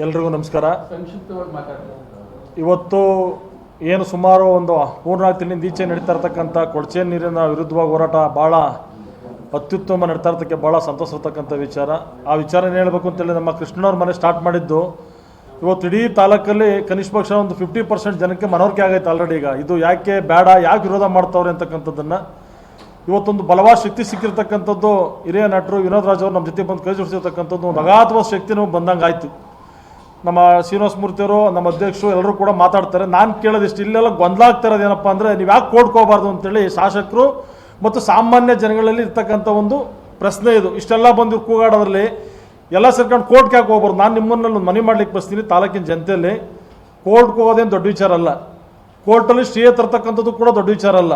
ಎಲ್ರಿಗೂ ನಮಸ್ಕಾರ. ಇವತ್ತು ಏನು ಸುಮಾರು ಒಂದು 3-4 ತಿಂಗಳಿಂದ ಈಚೆ ನಡೀತಾ ಇರ್ತಕ್ಕಂಥ ಕೊಳಚೆ ನೀರಿನ ವಿರುದ್ಧವಾಗಿ ಹೋರಾಟ ಭಾಳ ಅತ್ಯುತ್ತಮ ನಡೀತಾ ಇರ್ತಕ್ಕೆ ಭಾಳ ಸಂತೋಷ ಇರ್ತಕ್ಕಂಥ ವಿಚಾರ. ಆ ವಿಚಾರ ಏನು ಹೇಳಬೇಕು ಅಂತೇಳಿ ನಮ್ಮ ಕೃಷ್ಣನವ್ರ ಮನೆ ಸ್ಟಾರ್ಟ್ ಮಾಡಿದ್ದು ಇವತ್ತು ಇಡೀ ತಾಲೂಕಲ್ಲಿ ಕನಿಷ್ಠ ಪಕ್ಷ ಒಂದು 50% ಜನಕ್ಕೆ ಮನವರಿಕೆ ಆಗೈತೆ ಆಲ್ರೆಡಿ. ಈಗ ಇದು ಯಾಕೆ ಬೇಡ, ಯಾಕೆ ವಿರೋಧ ಮಾಡ್ತಾವ್ರೆ ಅಂತಕ್ಕಂಥದ್ದನ್ನು ಇವತ್ತೊಂದು ಬಲವಾದ ಶಕ್ತಿ ಸಿಕ್ಕಿರ್ತಕ್ಕಂಥದ್ದು ಹಿರಿಯ ನಟರು ವಿನೋದ್ ರಾಜ್ ಅವರು ನಮ್ಮ ಜೊತೆ ಬಂದು ಕೈ ಜೋಡಿಸಿರ್ತಕ್ಕಂಥದ್ದು ಒಂದು ಅಗಾಧವಾದ ಶಕ್ತಿನೂ ಬಂದಂಗೆ ಆಯಿತು. ನಮ್ಮ ಶ್ರೀನಿವಾಸ ಮೂರ್ತಿಯವರು, ನಮ್ಮ ಅಧ್ಯಕ್ಷರು ಎಲ್ಲರೂ ಕೂಡ ಮಾತಾಡ್ತಾರೆ. ನಾನು ಕೇಳೋದಿಷ್ಟು ಇಲ್ಲೆಲ್ಲ ಗೊಂದಲ ಆಗ್ತಾ ಇರೋದೇನಪ್ಪ ಅಂದರೆ, ನೀವು ಯಾಕೆ ಕೋಡ್ಕೋಬಾರ್ದು ಅಂತೇಳಿ ಶಾಸಕರು ಮತ್ತು ಸಾಮಾನ್ಯ ಜನಗಳಲ್ಲಿ ಇರ್ತಕ್ಕಂಥ ಒಂದು ಪ್ರಶ್ನೆ ಇದು. ಇಷ್ಟೆಲ್ಲ ಬಂದು ಕೂಗಾಡೋದ್ರಲ್ಲಿ ಎಲ್ಲ ಸೇರ್ಕೊಂಡು ಕೋರ್ಟ್ಗೆ ಯಾಕೆ ಹೋಗ್ಬಾರ್ದು? ನಾನು ನಿಮ್ಮನ್ನಲ್ಲಿ ಒಂದು ಮನವಿ ಮಾಡ್ಲಿಕ್ಕೆ ಬರ್ತೀನಿ. ತಾಲೂಕಿನ ಜನತೆಯಲ್ಲಿ ಕೋರ್ಟ್ಗೆ ಹೋಗೋದೇನು ದೊಡ್ಡ ವಿಚಾರ ಅಲ್ಲ, ಕೋರ್ಟಲ್ಲಿ ಸ್ಟೇ ತರ್ತಕ್ಕಂಥದ್ದು ಕೂಡ ದೊಡ್ಡ ವಿಚಾರ ಅಲ್ಲ.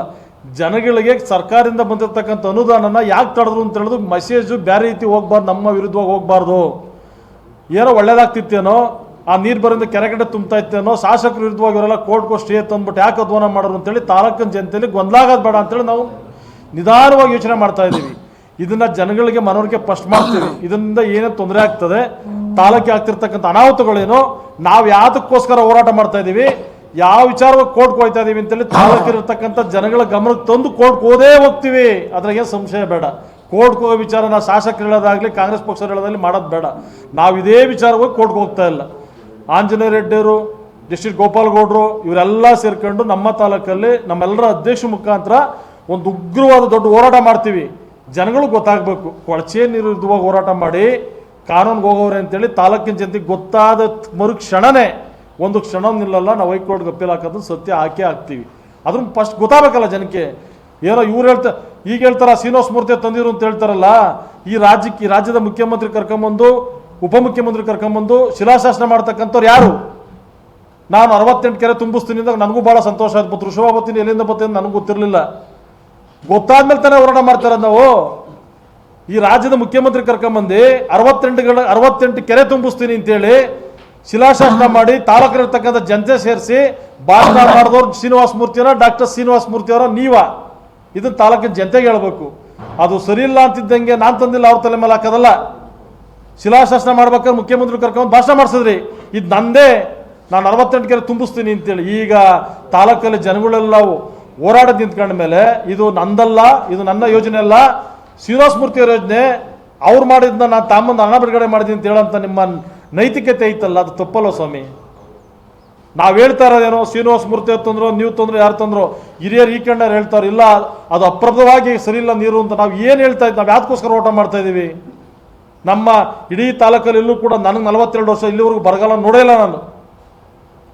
ಜನಗಳಿಗೆ ಸರ್ಕಾರದಿಂದ ಬಂದಿರತಕ್ಕಂಥ ಅನುದಾನನ ಯಾಕೆ ತಡೆದ್ರು ಅಂತ ಹೇಳಿದ್ರು ಮೆಸೇಜು ಬೇರೆ ರೀತಿ ಹೋಗ್ಬಾರ್ದು, ನಮ್ಮ ವಿರುದ್ಧವಾಗಿ ಹೋಗ್ಬಾರ್ದು. ಏನೋ ಒಳ್ಳೇದಾಗ್ತಿತ್ತೇನೋ, ಆ ನೀರು ಬರೋದು ಕೆರೆ ಕಡೆ ತುಂಬ್ತಾ ಇತ್ತೇನೋ, ಶಾಸಕರ ವಿರುದ್ಧವಾಗಿ ಇವರೆಲ್ಲ ಕೋರ್ಟ್ಗೆ ಸ್ಟೇ ತಂದ್ಬಿಟ್ಟು ಯಾಕೆ ಅಧ್ವಾನ ಮಾಡೋರು ಅಂತೇಳಿ ತಾಲೂಕಿನ ಜನತೆಯಲ್ಲಿ ಗೊಂದಲಾಗೋದು ಬೇಡ ಅಂತೇಳಿ ನಾವು ನಿಧಾನವಾಗಿ ಯೋಚನೆ ಮಾಡ್ತಾ ಇದ್ದೀವಿ. ಇದನ್ನು ಜನಗಳಿಗೆ ಮನವರಿಕೆ ಫಸ್ಟ್ ಮಾಡ್ತೀವಿ. ಇದರಿಂದ ಏನೇ ತೊಂದರೆ ಆಗ್ತದೆ, ತಾಲೂಕಿಗೆ ಆಗ್ತಿರ್ತಕ್ಕಂಥ ಅನಾಹುತಗಳೇನು, ನಾವು ಯಾತಕ್ಕೋಸ್ಕರ ಹೋರಾಟ ಮಾಡ್ತಾ ಇದ್ದೀವಿ, ಯಾವ ವಿಚಾರವಾಗಿ ಕೋರ್ಟ್ಗೆ ಹೋಗ್ತಾ ಇದೀವಿ ಅಂತೇಳಿ ತಾಲೂಕಿರ್ತಕ್ಕಂಥ ಜನಗಳ ಗಮನಕ್ಕೆ ತಂದು ಕೋರ್ಟ್ಗೆ ಹೋದೇ ಹೋಗ್ತೀವಿ. ಅದ್ರಾಗೆ ಸಂಶಯ ಬೇಡ. ಕೋರ್ಟ್ಗೆ ಹೋಗೋ ವಿಚಾರನ ಶಾಸಕರು ಹೇಳೋದಾಗಲಿ ಕಾಂಗ್ರೆಸ್ ಪಕ್ಷ ಹೇಳೋದಾಗಲಿ ಮಾಡೋದು ಬೇಡ. ನಾವು ಇದೇ ವಿಚಾರವಾಗಿ ಕೋರ್ಟ್ಗೆ ಹೋಗ್ತಾ ಇಲ್ಲ. ಆಂಜನೇಯ ರೆಡ್ಡಿಯವರು, ಜಸ್ಟಿಸ್ ಗೋಪಾಲಗೌಡರು ಇವರೆಲ್ಲ ಸೇರ್ಕೊಂಡು ನಮ್ಮ ತಾಲೂಕಲ್ಲಿ ನಮ್ಮೆಲ್ಲರ ಅಧ್ಯಕ್ಷ ಮುಖಾಂತರ ಒಂದು ಉಗ್ರವಾದ ದೊಡ್ಡ ಹೋರಾಟ ಮಾಡ್ತೀವಿ. ಜನಗಳಿಗೆ ಗೊತ್ತಾಗಬೇಕು, ಕೊಳಚೆ ನೀರು ವಿರುದ್ಧವಾಗಿ ಹೋರಾಟ ಮಾಡಿ ಕಾನೂನಿಗೆ ಹೋಗೋರೆ ಅಂತೇಳಿ ತಾಲೂಕಿನ ಜನತೆಗೆ ಗೊತ್ತಾದ ಮರುಕ್ಷಣನೇ ಒಂದು ಕ್ಷಣ ನಿಲ್ಲಲ್ಲ, ನಾವು ಹೈಕೋರ್ಟ್ಗೆ ಅಪೀಲ್ ಹಾಕೋದು ಸತ್ಯ ಹಾಕೇ ಹಾಕ್ತೀವಿ. ಅದನ್ನು ಫಸ್ಟ್ ಗೊತ್ತಾಗಬೇಕಲ್ಲ ಜನಕ್ಕೆ. ಏನೋ ಇವ್ರು ಈಗ ಹೇಳ್ತಾರ ಶ್ರೀನಿವಾಸ ಮೂರ್ತಿ ತಂದಿರು ಅಂತ ಹೇಳ್ತಾರಲ್ಲ, ಈ ರಾಜ್ಯದ ಮುಖ್ಯಮಂತ್ರಿ ಕರ್ಕೊಂಬಂದು ಉಪಮುಖ್ಯಮಂತ್ರಿ ಕರ್ಕೊಂಬಂದು ಶಿಲಾಶಾಸನ ಮಾಡ್ತಕ್ಕಂಥವ್ರು ಯಾರು? ನಾನು 68 ಕೆರೆ ತುಂಬಿಸ್ತೀನಿ ಅಂದಾಗ ನನಗೂ ಭಾಳ ಸಂತೋಷ ಆಯ್ತು. ಋಷಭ ಬರ್ತೀನಿ ಎಲ್ಲಿಂದ ಬರ್ತೀನಿ ನನಗೂ ಗೊತ್ತಿರಲಿಲ್ಲ. ಗೊತ್ತಾದ್ಮೇಲೆ ತಾನೇ ಹೋರಾಟ ಮಾಡ್ತಾರೆ ನಾವು. ಈ ರಾಜ್ಯದ ಮುಖ್ಯಮಂತ್ರಿ ಕರ್ಕೊಂಬಂದು 68 ಕೆರೆ ತುಂಬಿಸ್ತೀನಿ ಅಂತೇಳಿ ಶಿಲಾಶಾಸನ ಮಾಡಿ ತಾಲೂಕಿರ್ತಕ್ಕಂಥ ಜನತೆ ಸೇರಿಸಿ ಭಾಷಣ ಮಾಡಿದವ್ರು ಶ್ರೀನಿವಾಸ ಮೂರ್ತಿಯವರ, ಡಾಕ್ಟರ್ ಶ್ರೀನಿವಾಸ ಮೂರ್ತಿಯವರ ನೀವ, ಇದನ್ನು ತಾಲೂಕಿನ ಜನತೆಗೆ ಹೇಳ್ಬೇಕು. ಅದು ಸರಿ ಇಲ್ಲ ಅಂತಿದ್ದಂಗೆ ನಾನು ತಂದಿಲ್ಲ ಅವ್ರ ತಲೆ ಮೇಲೆ ಹಾಕೋದಲ್ಲ. ಶಿಲಾಶಾಸನ ಮಾಡ್ಬೇಕಾದ್ರೆ ಮುಖ್ಯಮಂತ್ರಿ ಕರ್ಕೊಂಡು ಭಾಷಣ ಮಾಡಿಸಿದ್ರಿ, ಇದು ನಂದೇ, ನಾನು 68 ಕೆರೆ ತುಂಬಿಸ್ತೀನಿ ಅಂತೇಳಿ. ಈಗ ತಾಲೂಕಲ್ಲಿ ಜನಗಳೆಲ್ಲವು ಹೋರಾಟ ನಿಂತ್ಕೊಂಡ ಮೇಲೆ ಇದು ನಂದಲ್ಲ, ಇದು ನನ್ನ ಯೋಜನೆ ಅಲ್ಲ, ಶ್ರೀನಿವಾಸ ಮೂರ್ತಿಯವರ ಯೋಜನೆ, ಅವ್ರು ಮಾಡಿದ್ನ ನಾನು ತಾಮಂದು ಹಣ ಬಿಡುಗಡೆ ಮಾಡಿದ್ದೀನಿ ಅಂತ ಹೇಳಂತ ನಿಮ್ಮ ನೈತಿಕತೆ ಐತಲ್ಲ, ಅದು ತಪ್ಪಲ್ಲ ಸ್ವಾಮಿ. ನಾವು ಹೇಳ್ತಾ ಇರೋದೇನೋ ಶ್ರೀನಿವಾಸ ಮೂರ್ತಿ ತಂದ್ರು, ನೀವು ತಂದ್ರು, ಯಾರು ತಂದ್ರು, ಹಿರಿಯರು ಈ ಕಂಡರು ಹೇಳ್ತಾರೆ ಇಲ್ಲ ಅದು ಅಪ್ರದವಾಗಿ ಸರಿ ಇಲ್ಲ ನೀರು ಅಂತ. ನಾವು ಏನು ಹೇಳ್ತಾ ಇದ್ದೀವಿ, ನಾವು ಯಾತಕ್ಕೋಸ್ಕರ ಹೋರಾಟ ಮಾಡ್ತಾ ಇದ್ದೀವಿ? ನಮ್ಮ ಇಡೀ ತಾಲೂಕಲ್ಲಿ ಎಲ್ಲೂ ಕೂಡ ನನಗೆ 42 ವರ್ಷ ಇಲ್ಲಿವರೆಗೂ ಬರಗಾಲ ನೋಡೇ ಇಲ್ಲ ನಾನು.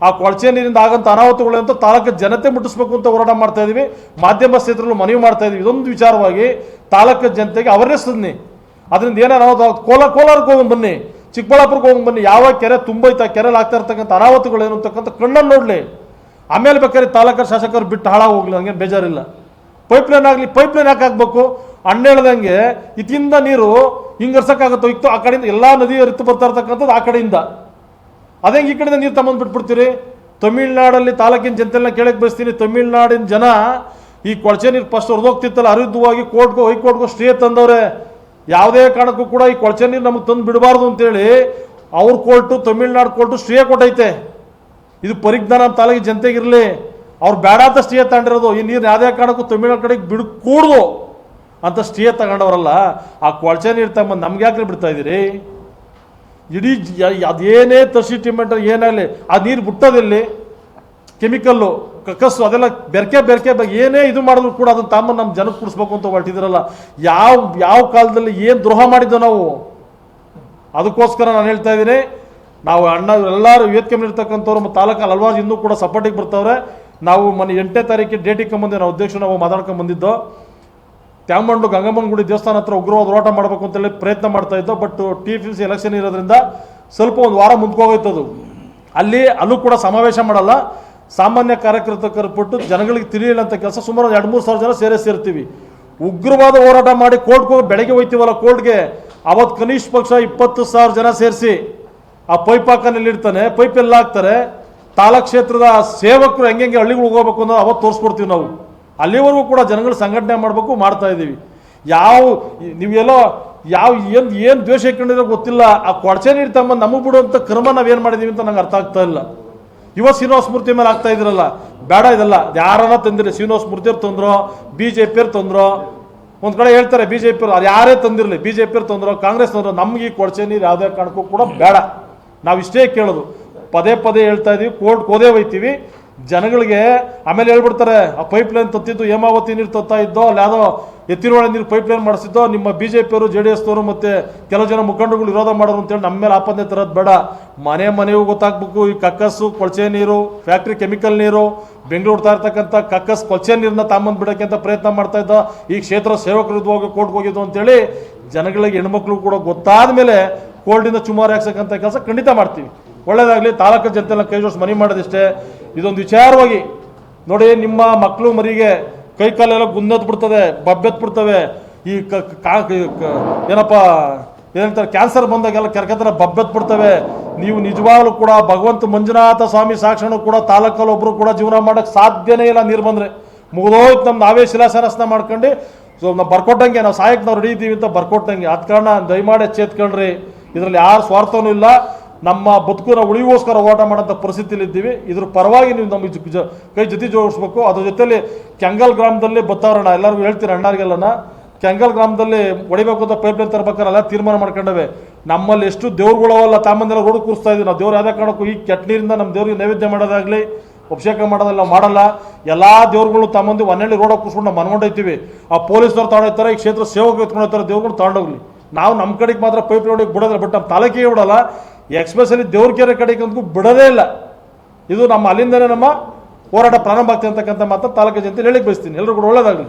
ಆ ಕೊಳಚೆ ನೀರಿಂದ ಆಗಂತ ಅನಾಹುತಗಳು ಅಂತ ತಾಲೂಕು ಜನತೆ ಮುಟ್ಟಿಸ್ಬೇಕು ಅಂತ ಹೋರಾಟ ಮಾಡ್ತಾ ಇದ್ದೀವಿ. ಮಾಧ್ಯಮ ಕ್ಷೇತ್ರದಲ್ಲೂ ಮನವಿ ಮಾಡ್ತಾ ಇದ್ದೀವಿ. ಇದೊಂದು ವಿಚಾರವಾಗಿ ತಾಲೂಕು ಜನತೆಗೆ ಅವೇರ್ನೆಸ್ ತನ್ನಿ. ಅದರಿಂದ ಏನೋ ಅನಾಹುತ, ಕೋಲಾರಕ್ಕೆ ಹೋಗಿ ಬನ್ನಿ, ಚಿಕ್ಕಬಳ್ಳಾಪುರಕ್ಕೆ ಹೋಗಿ ಬನ್ನಿ, ಯಾವ ಕೆರೆ ತುಂಬೈತೆ, ಕೆರೆಯಲ್ಲಿ ಆಗ್ತಾ ಇರ್ತಕ್ಕಂಥ ಅನಾಹುತಗಳು ಏನು ಅಂತಕ್ಕಂಥ ಕಣ್ಣನ್ನು ನೋಡಲಿ. ಆಮೇಲೆ ಬೇಕಾದ್ರೆ ತಾಲೂಕು ಶಾಸಕರು ಬಿಟ್ಟು ಹಾಳಾಗಿ ಹೋಗ್ಲಿ, ನನಗೆ ಬೇಜಾರಿಲ್ಲ. ಪೈಪ್ಲೈನ್ ಆಗಲಿ, ಪೈಪ್ಲೈನ್ ಯಾಕೆ ಹಾಕಬೇಕು? ಅಣ್ಣ ಹೇಳ್ದಂಗೆ ಇತಿಂದ ನೀರು ಹಿಂಗರ್ಸಕ್ಕಾಗುತ್ತೋ ಇತ್ತು, ಆ ಕಡೆಯಿಂದ ಎಲ್ಲ ನದಿ ಹರಿತು ಬರ್ತಾ ಇರ್ತಕ್ಕಂಥದ್ದು ಆ ಕಡೆಯಿಂದ. ಅದೇ ಈ ಕಡೆಯಿಂದ ನೀರು ತಗೊಂಡು ಬಿಟ್ಬಿಡ್ತೀರಿ. ತಮಿಳ್ನಾಡಲ್ಲಿ ತಾಲೂಕಿನ ಜನತೆಲ್ಲ ಕೇಳಕ್ಕೆ ಬಯಸ್ತೀನಿ, ತಮಿಳ್ನಾಡಿನ ಜನ ಈ ಕೊಳಚೆ ನೀರು ಫಸ್ಟ್ ಹೊರದೋಗ್ತಿತ್ತಲ್ಲ, ಅರಿದುವಾಗಿ ಕೋರ್ಟ್ಗೋ ಹೈಕೋರ್ಟ್ಗೋ ಸ್ಟೇ ತಂದವ್ರೆ. ಯಾವುದೇ ಕಾರಣಕ್ಕೂ ಕೂಡ ಈ ಕೊಳಚೆ ನೀರು ನಮಗೆ ತಂದು ಬಿಡಬಾರ್ದು ಅಂತೇಳಿ ಅವ್ರ ಕೋರ್ಟು, ತಮಿಳ್ನಾಡು ಕೋರ್ಟು ಸ್ಟೇ ಕೊಟ್ಟೈತೆ. ಇದು ಪರಿಜ್ಞಾನ ನಮ್ಮ ತಾಲೂಕಿನ ಜನತೆಗಿರಲಿ. ಅವ್ರು ಬೇಡ ಅಂತ ಸ್ಟೇ ತಗೊಂಡಿರೋದು. ಈ ನೀರು ಯಾವುದೇ ಕಾರಣಕ್ಕೂ ತಮಿಳ್ನಾಡು ಕಡೆಗೆ ಬಿಡಕೂಡ್ದು ಅಂತ ಸ್ಟೇ ತಗೊಂಡವರಲ್ಲ. ಆ ಕೊಳಚೆ ನೀರು ತಗೊಂಡು ನಮ್ಗೆ ಯಾಕೆ ಬಿಡ್ತಾ ಇದ್ದೀರಿ? ಇಡೀ ಅದೇನೇ ತರ್ಸಿ ಟಿಮೆಂಟ್ ಏನಾಗಲಿ ಆ ನೀರು ಬಿಟ್ಟೋದಿಲ್ಲಿ ಕೆಮಿಕಲ್ಲು ಕಕ್ಕಸ್ಸು ಅದೆಲ್ಲ ಬೆರಕೆ ಏನೇ ಇದು ಮಾಡಿದ್ರು ಕೂಡ ಅದನ್ನು ತಾಂಬ ನಮ್ಮ ಜನಕ್ಕೆ ಕುಡಿಸ್ಬೇಕು ಅಂತ ಹೊರಟಿದ್ರಲ್ಲ. ಯಾವ ಕಾಲದಲ್ಲಿ ಏನು ದ್ರೋಹ ಮಾಡಿದ್ದೋ ನಾವು. ಅದಕ್ಕೋಸ್ಕರ ನಾನು ಹೇಳ್ತಾ ಇದ್ದೀನಿ, ನಾವು ಅಣ್ಣ ಎಲ್ಲರೂ ವೇದಿಕೆ ಮೇಲೆ ಇರ್ತಕ್ಕಂಥವ್ರು ಮತ್ತು ತಾಲೂಕಲ್ಲಿ ಹಲವಾರು ಇನ್ನೂ ಕೂಡ ಸಪೋರ್ಟಿಗೆ ಬರ್ತಾವ್ರೆ. ನಾವು ಮೊನ್ನೆ 8ನೇ ತಾರೀಕಿಗೆ ಡೇಟಿಗೆ ಕಂಬಂದೆ, ನಾವು ಅಧ್ಯಕ್ಷರು ನಾವು ಮಾತಾಡ್ಕೊಂಡು ಬಂದಿದ್ದೋ. ತ್ಯಾಮಂಡು ಗಂಗಮ್ಮನ ಗುಡಿ ದೇವಸ್ಥಾನ ಹತ್ರ ಉಗ್ರವಾದ ಹೋರಾಟ ಮಾಡಬೇಕು ಅಂತೇಳಿ ಪ್ರಯತ್ನ ಮಾಡ್ತಾ ಇದ್ದೋ. ಬಟ್ TFC ಎಲೆಕ್ಷನ್ ಇರೋದ್ರಿಂದ ಸ್ವಲ್ಪ ಒಂದು ವಾರ ಮುಂದ್ಕೋಗೋಯ್ತದು. ಅಲ್ಲೂ ಕೂಡ ಸಮಾವೇಶ ಮಾಡಲ್ಲ, ಸಾಮಾನ್ಯ ಕಾರ್ಯಕರ್ತ ಕರ್ಬಿಟ್ಟು ಜನಗಳಿಗೆ ತಿಳಿಯಲ್ಲ ಕೆಲಸ ಸುಮಾರು 2-3 ಸಾವಿರ ಜನ ಸೇರ್ತೀವಿ. ಉಗ್ರವಾದ ಹೋರಾಟ ಮಾಡಿ ಕೋರ್ಟ್ಗೆ ಹೋಗಿ ಬೆಳಗ್ಗೆ ಹೋಗ್ತೀವಲ್ಲ ಕೋರ್ಟ್ಗೆ, ಅವತ್ತು ಕನಿಷ್ಠ ಪಕ್ಷ 20,000 ಜನ ಸೇರಿಸಿ ಆ ಪೈಪ್ ಹಾಕನಲ್ಲಿ ಇರ್ತಾನೆ, ಪೈಪ್ ಎಲ್ಲ ಹಾಕ್ತಾರೆ. ತಾಲೂಕು ಕ್ಷೇತ್ರದ ಸೇವಕರು ಹೆಂಗೆ ಹಳ್ಳಿಗಳಿಗೆ ಹೋಗ್ಬೇಕು ಅನ್ನೋದು ಅವತ್ತು ತೋರಿಸ್ಕೊಡ್ತೀವಿ ನಾವು. ಅಲ್ಲಿವರೆಗೂ ಕೂಡ ಜನಗಳು ಸಂಘಟನೆ ಮಾಡಬೇಕು, ಮಾಡ್ತಾ ಇದ್ದೀವಿ. ನೀವೆಲ್ಲೋ ಏನು ದ್ವೇಷ ಇಟ್ಕೊಂಡಿರೋ ಗೊತ್ತಿಲ್ಲ. ಆ ಕೊಳಚೆ ನೀರು ತಮ್ಮ ನಮಗೆ ಬಿಡುವಂಥ ಕರ್ಮ ನಾವೇನು ಮಾಡಿದ್ದೀವಿ ಅಂತ ನಂಗೆ ಅರ್ಥ ಆಗ್ತಾ ಇಲ್ಲ. ಶ್ರೀನಿವಾಸ ಮೂರ್ತಿ ಮೇಲೆ ಆಗ್ತಾ ಇದ್ರಲ್ಲ, ಬೇಡ ಇದೆಲ್ಲ ಯಾರನ್ನ ತಂದಿರಲಿ, ಶ್ರೀನಿವಾಸ ಮೂರ್ತಿಯವ್ರು ತಂದ್ರೋ, BJPಯವ್ರು ತಂದ್ರೋ, ಒಂದು ಕಡೆ ಹೇಳ್ತಾರೆ BJPಯವ್ರು, ಅದು ಯಾರೇ ತಂದಿರಲಿ, BJPಯವ್ರು ತಂದ್ರೋ, ಕಾಂಗ್ರೆಸ್ ತಂದ್ರೋ, ನಮ್ಗೆ ಈ ಕೊಳಚೆ ನೀರು ಯಾವುದೇ ಕಾರಣಕ್ಕೂ ಕೂಡ ಬೇಡ. ನಾವು ಇಷ್ಟೇ ಕೇಳೋದು, ಪದೇ ಪದೇ ಹೇಳ್ತಾ ಇದೀವಿ, ಕೋರ್ಟ್ ಕೋದೇ ಹೋಯ್ತೀವಿ ಜನಗಳಿಗೆ. ಆಮೇಲೆ ಹೇಳ್ಬಿಡ್ತಾರೆ ಆ ಪೈಪ್ಲೈನ್ ತತ್ತಿದ್ದು ಹೇಮಾವತಿ ನೀರು ತತ್ತಾ ಇದ್ದೋ, ಅಲ್ಲಿ ಯಾವುದೋ ಎತ್ತಿನೊಳೆ ನೀರು ಪೈಪ್ಲೈನ್ ಮಾಡಿಸಿದ್ದೋ ನಿಮ್ಮ BJPಯವರು JDSನವರು ಮತ್ತು ಕೆಲವು ಜನ ಮುಖಂಡರುಗಳು ವಿರೋಧ ಮಾಡೋರು ಅಂತೇಳಿ ನಮ್ಮ ಮೇಲೆ ಆಪಾದನೆ ತರೋದು ಬೇಡ. ಮನೆಗೂ ಗೊತ್ತಾಗಬೇಕು ಈ ಕಕ್ಕಸ್ಸು ಕೊಳಚೆ ನೀರು, ಫ್ಯಾಕ್ಟ್ರಿ ಕೆಮಿಕಲ್ ನೀರು, ಬೆಂಗಳೂರು ಇರ್ತಕ್ಕಂಥ ಕಕ್ಕಸ್ ಕೊಳಚೆ ನೀರನ್ನ ತಾಂಬಂದು ಬಿಡೋಕ್ಕೆ ಅಂತ ಪ್ರಯತ್ನ ಮಾಡ್ತಾ ಇದ್ದ ಈ ಕ್ಷೇತ್ರ ಸೇವಕರು ಹೋಗಿ ಕೋರ್ಟ್ಗೆ ಹೋಗಿದ್ದು ಅಂತೇಳಿ ಜನಗಳಿಗೆ ಹೆಣ್ಮಕ್ಳು ಕೂಡ ಗೊತ್ತಾದ ಮೇಲೆ ಕೋರ್ಟಿಂದ ಚುಮಾರು ಹಾಕ್ಸಕ್ಕಂಥ ಕೆಲಸ ಖಂಡಿತ ಮಾಡ್ತೀವಿ. ಒಳ್ಳೇದಾಗಲಿ. ತಾಲೂಕು ಜನತೆಲ್ಲ ಕೈ ಜೋಡಿಸಿ ಮನವಿ ಮಾಡೋದಿಷ್ಟೇ, ಇದೊಂದು ವಿಚಾರವಾಗಿ ನೋಡಿ, ನಿಮ್ಮ ಮಕ್ಕಳು ಮರಿಗೆ ಕೈ ಕಾಲೆಲ್ಲ ಗುಂದೆತ್ ಬಿಡ್ತದೆ, ಬಬ್ಬೆತ್ ಬಿಡ್ತವೆ. ಈ ಏನಪ್ಪ ಏನಂತಾರೆ ಕ್ಯಾನ್ಸರ್ ಬಂದಾಗೆಲ್ಲ ಕೆರ್ಕತರ ಬಬ್ಬೆತ್ ಬಿಡ್ತವೆ. ನೀವು ನಿಜವಾಗ್ಲೂ ಕೂಡ ಭಗವಂತ ಮಂಜುನಾಥ ಸ್ವಾಮಿ ಸಾಕ್ಷಣ ಕೂಡ ತಾಲೂಕಲ್ಲಿ ಒಬ್ಬರು ಕೂಡ ಜೀವನ ಮಾಡೋಕ್ಕೆ ಸಾಧ್ಯನೇ ಇಲ್ಲ. ನೀರು ಬಂದರೆ ಮುಗಿದೋಯ್ತು. ನಮ್ಮ ನಾವೇ ಶಿಲಾಶಾಸನ ಮಾಡ್ಕೊಂಡು ನಾವು ಬರ್ಕೊಟ್ಟಂಗೆ, ನಾವು ಸಾಯಕ್ಕೆ ನಾವು ರೆಡಿ ಇದ್ದೀವಿ ಅಂತ ಬರ್ಕೊಟ್ಟಂಗೆ. ಅದ ಕಾರಣ ದಯಮಾಡಿ ಎಚ್ಚೆತ್ಕೊಳ್ರಿ. ಇದರಲ್ಲಿ ಯಾರು ಸ್ವಾರ್ಥನೂ ಇಲ್ಲ. ನಮ್ಮ ಬದುಕನ್ನ ಉಳಿಗೋಸ್ಕರ ಹೋರಾಟ ಮಾಡೋಂಥ ಪರಿಸ್ಥಿತಿಯಲ್ಲಿ ಇದ್ದೀವಿ. ಇದ್ರ ಪರವಾಗಿ ನೀವು ನಮಗೆ ಕೈ ಜೊತೆ ಜೋಡಿಸ್ಬೇಕು. ಅದ್ರ ಜೊತೆಲಿ ಕೆಂಗಲ್ ಗ್ರಾಮದಲ್ಲಿ ಬತ್ತವ್ರಣ್ಣ, ಎಲ್ಲರಿಗೂ ಹೇಳ್ತೀರಿ ಅಣ್ಣಾರಿಗೆಲ್ಲನ, ಕೆಂಗಲ್ ಗ್ರಾಮದಲ್ಲಿ ಹೊಡಿಬೇಕು ಅಂತ ಪೈಪ್ಲೈನ್ ತರಬೇಕಾರೆಲ್ಲ ತೀರ್ಮಾನ ಮಾಡ್ಕೊಂಡವೆ. ನಮ್ಮಲ್ಲಿ ಎಷ್ಟು ದೇವ್ರುಗಳವಲ್ಲ ತಾಮಂದೆಲ್ಲ ರೋಡ್ ಕೂರಿಸ್ತಾ ಇದ್ದೀವಿ. ನಾವು ದೇವ್ರು ಯಾವುದೇ ಕಾರಣಕ್ಕೂ ಈ ಕೆಟ್ಟ ನೀರಿಂದ ನಮ್ಮ ದೇವ್ರಿಗೆ ನೈವೇದ್ಯ ಮಾಡೋದಾಗಲಿ ಅಭಿಷೇಕ ಮಾಡೋದಲ್ಲ ನಾವು ಮಾಡಲ್ಲ. ಎಲ್ಲ ದೇವ್ರುಗಳು ತಮ್ಮಂದು ಒನ್ನೆಳ್ಳಿ ರೋಡ್ ಕೂರಿಸ್ಕೊಂಡು ನಾವು ಮನ್ಕೊಂಡೋಗ್ತೀವಿ. ಆ ಪೊಲೀಸ್ನವ್ರು ತಗೊಂಡೋಗ್ತಾರೆ, ಈ ಕ್ಷೇತ್ರ ಸೇವಕರು ಎತ್ಕೊಂಡು ಹೋಗ್ತಾರೆ, ದೇವ್ರುಗಳು ತಗೊಂಡೋಗ್ಲಿ. ನಾವು ನಮ್ಮ ಕಡೆಗೆ ಮಾತ್ರ ಪೈಪ್ ರೋಡಿಗೆ ಬಿಡೋದಿಲ್ಲ, ಬಟ್ ನಮ್ಮ ತಾಲೂಕಿಗೆ ಬಿಡೋಲ್ಲ. ಎಕ್ಸ್ಪೆಷಲಿ ದೇವ್ರಕೆರೆ ಕಡೆಗೆ ಅಂತೂ ಬಿಡೋದೇ ಇಲ್ಲ. ಇದು ನಮ್ಮ ಅಲ್ಲಿಂದನೇ ನಮ್ಮ ಹೋರಾಟ ಪ್ರಾರಂಭ ಆಗ್ತದೆ ಅಂತಕ್ಕಂಥ ಮಾತ್ರ ತಾಲೂಕು ಜನತೆ ಹೇಳಿಕ್ಕೆ ಬಯಸ್ತೀನಿ. ಎಲ್ಲರೂ ಕೂಡ ಒಳ್ಳೇದಾಗಲಿ.